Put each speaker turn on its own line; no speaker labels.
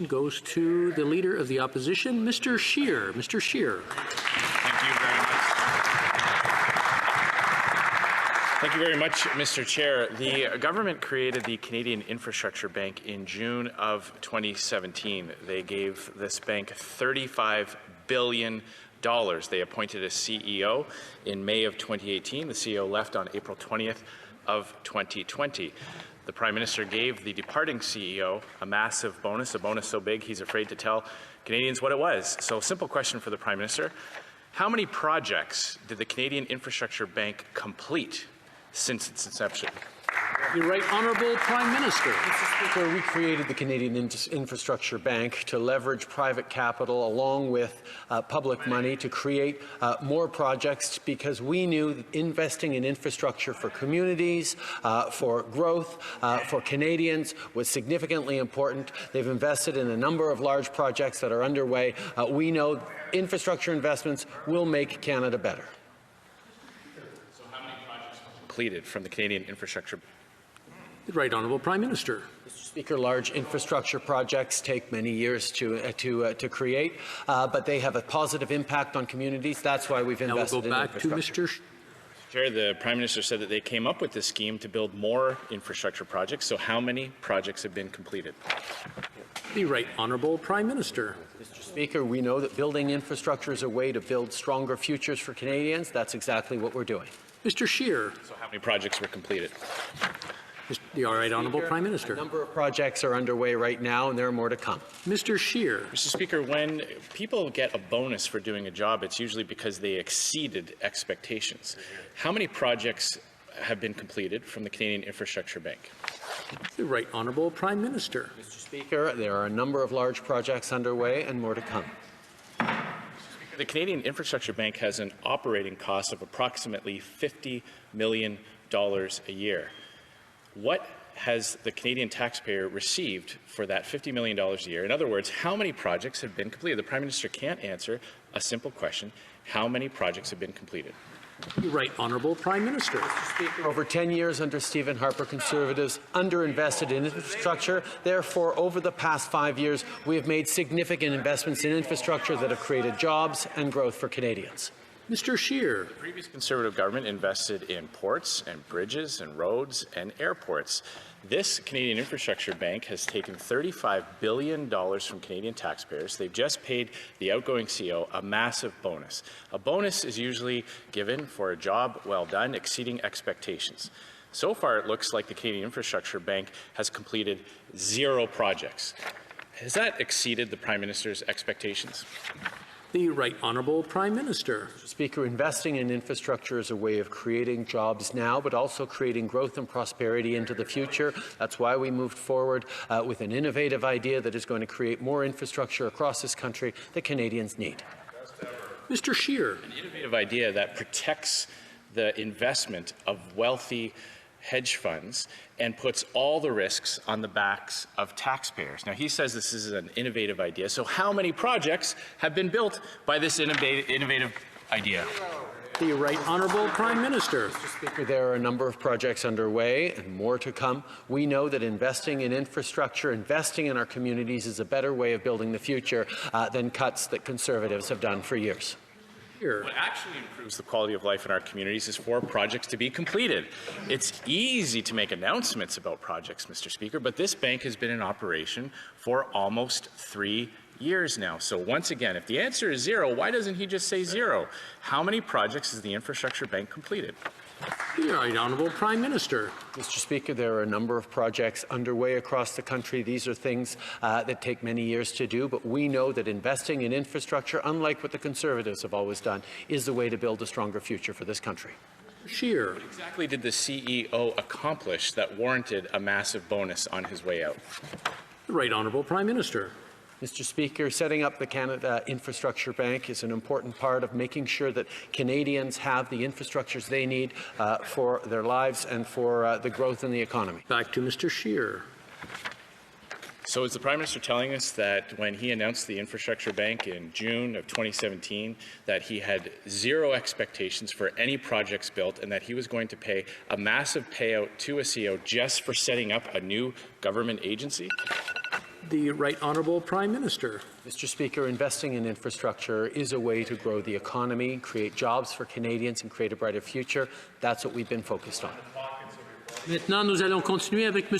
Goes to the Leader of the Opposition, Mr. Scheer. Mr. Scheer.
Thank you very much. Thank you very much, Mr. Chair. The government created the Canadian Infrastructure Bank in June of 2017. They gave this bank $35 billion. They appointed a CEO in May of 2018. The CEO left on April 20th of 2020. The Prime Minister gave the departing CEO a massive bonus, a bonus so big he's afraid to tell Canadians what it was. So, simple question for the Prime Minister. How many projects did the Canadian Infrastructure Bank complete since its inception?
The Right Honourable Prime Minister.
Mr. Speaker, we created the Canadian Infrastructure Bank to leverage private capital along with public money to create more projects, because we knew that investing in infrastructure for communities, for growth, for Canadians was significantly important. They've invested in a number of large projects that are underway. We know infrastructure investments will make Canada better.
So how many projects were completed from the Canadian Infrastructure Bank?
The Right Honourable Prime Minister.
Mr. Speaker, large infrastructure projects take many years to create, but they have a positive impact on communities. That's why we've invested in infrastructure.
Now we'll go back to Mr.
Chair, the Prime Minister said that they came up with this scheme to build more infrastructure projects. So how many projects have been completed?
The Right Honourable Prime Minister.
Mr. Speaker, we know that building infrastructure is a way to build stronger futures for Canadians. That's exactly what we're doing.
Mr. Scheer.
So how many projects were completed?
The Right Honourable Prime
A
Minister.
number of projects are underway right now, and there are more to come.
Mr. Scheer.
Mr. Speaker, when people get a bonus for doing a job, it's usually because they exceeded expectations. How many projects have been completed from the Canadian Infrastructure Bank?
The Right Honourable Prime Minister.
Mr. Speaker, there are a number of large projects underway and more to come.
The Canadian Infrastructure Bank has an operating cost of approximately $50 million a year. What has the Canadian taxpayer received for that $50 million a year? In other words, how many projects have been completed? The Prime Minister can't answer a simple question. How many projects have been completed?
The Right Honourable Prime Minister.
Mr. Speaker, over 10 years under Stephen Harper, Conservatives underinvested in infrastructure. Therefore, over the past 5 years, we have made significant investments in infrastructure that have created jobs and growth for Canadians.
Mr. Scheer.
The previous Conservative government invested in ports and bridges and roads and airports. This Canadian Infrastructure Bank has taken $35 billion from Canadian taxpayers. They've just paid the outgoing CEO a massive bonus. A bonus is usually given for a job well done, exceeding expectations. So far, it looks like the Canadian Infrastructure Bank has completed 0 projects. Has that exceeded the Prime Minister's expectations?
The Right Honourable Prime Minister.
Mr. Speaker, investing in infrastructure is a way of creating jobs now, but also creating growth and prosperity into the future. That's why we moved forward with an innovative idea that is going to create more infrastructure across this country that Canadians need.
Mr. Scheer.
An innovative idea that protects the investment of wealthy hedge funds and puts all the risks on the backs of taxpayers. Now, he says this is an innovative idea. So how many projects have been built by this innovative idea?
The Right Honourable Prime Minister.
Mr. Speaker, there are a number of projects underway and more to come. We know that investing in infrastructure, investing in our communities is a better way of building the future than cuts that Conservatives have done for years.
What actually improves the quality of life in our communities is for projects to be completed. It's easy to make announcements about projects, Mr. Speaker, but this bank has been in operation for almost 3 years now. So once again, if the answer is 0, why doesn't he just say 0? How many projects has the Infrastructure Bank completed?
The Right Honourable Prime Minister.
Mr. Speaker, there are a number of projects underway across the country. These are things that take many years to do, but we know that investing in infrastructure, unlike what the Conservatives have always done, is the way to build a stronger future for this country.
Scheer.
What exactly did the CEO accomplish that warranted a massive bonus on his way out?
The Right Honourable Prime Minister.
Mr. Speaker, setting up the Canada Infrastructure Bank is an important part of making sure that Canadians have the infrastructures they need for their lives and for the growth in the economy.
Back to Mr. Scheer.
So is the Prime Minister telling us that when he announced the Infrastructure Bank in June of 2017 that he had 0 expectations for any projects built and that he was going to pay a massive payout to a CEO just for setting up a new government agency?
The Right Honourable Prime Minister.
Mr. Speaker, investing in infrastructure is a way to grow the economy, create jobs for Canadians and create a brighter future. That's what we've been focused on.
Maintenant, nous allons continuer avec M.